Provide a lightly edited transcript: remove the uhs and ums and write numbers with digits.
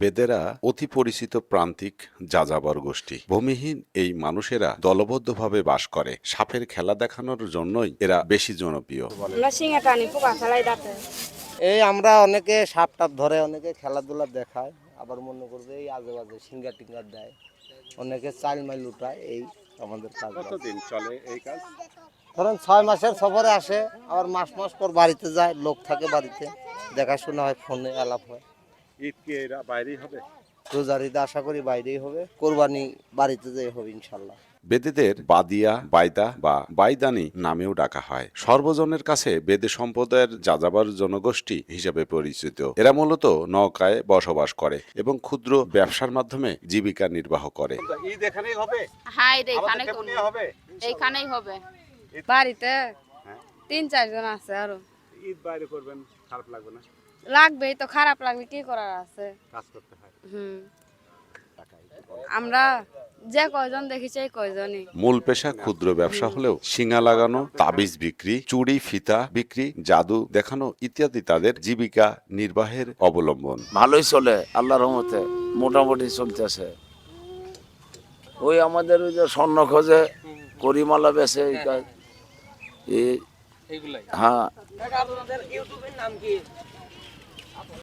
বেদেরা অতি পরিচিত প্রান্তিক যাযাবর গোষ্ঠী। ভূমিহীন এই মানুষেরা দলবদ্ধভাবে বাস করে। সাপের খেলা দেখানোর জন্যই এরা বেশি জনপ্রিয়। আমরা শিঙে টানি পোকা ফেলাই দাঁতে। এই আমরা অনেকে সাপ টাপ ধরে, অনেকে খেলাধুলা দেখায়, আবার মনে করবে এই আজে বাজে সিঙ্গার টিঙ্গার দেয়, অনেকে চাল মাইল উঠায়। এই আমাদের কাজ। কতদিন চলে এই কাজ? ধরেন 6 মাসের সফরে আসে, আবার মাস মাস পর বাড়িতে যায়, লোক থাকে বাড়িতে, দেখাশোনা হয়, ফোনে আলাপ হয়। ঈদ কি এরা বাইরেই হবে? রোজার ঈদে আশা করি বাইরেই হবে, কোরবানি বাড়িতে যেয়ে হবে ইনশাল্লাহ। বেদেদের বাদিয়া, বাইদা বা বাইদানি নামেও ডাকা হয়। সর্বজনের কাছে বেদে সম্প্রদায়ের যাযাবর জনগোষ্ঠী হিসেবে পরিচিত। এরা মূলত নৌকায় বসবাস করে এবং ক্ষুদ্র ব্যবসার মাধ্যমে জীবিকা নির্বাহ করে। ঈদ এখানেই হবে? হ্যাঁ, আবার তো খেপুনিয়া হবে? এইখানেই হবে। বাড়িতে 3-4 জন আছে, আরো ঈদ বাইরে করবেন, খারাপ লাগবে না? লাগবেই তো, খারাপ লাগবে, কি করার আছে। কাজ করতে হয়। আমরা যে কয়জন দেখেছি এই কয়জনই। মূল পেশা ক্ষুদ্র ব্যবসা হলেও শিঙা লাগানো, তাবিজ বিক্রি, চুড়ি ফিতা বিক্রি, জাদু দেখানো ইত্যাদি তাদের জীবিকা নির্বাহের অবলম্বন। ভালোই চলে, আল্লাহর রহমতে মোটামুটি চলতেছে। ওই আমাদের ওই যে স্বর্ণ খোঁজে, করিমালা বেছে, এই কাজ। হ্যাঁ। আপনাদের ইউটিউবের নাম কি?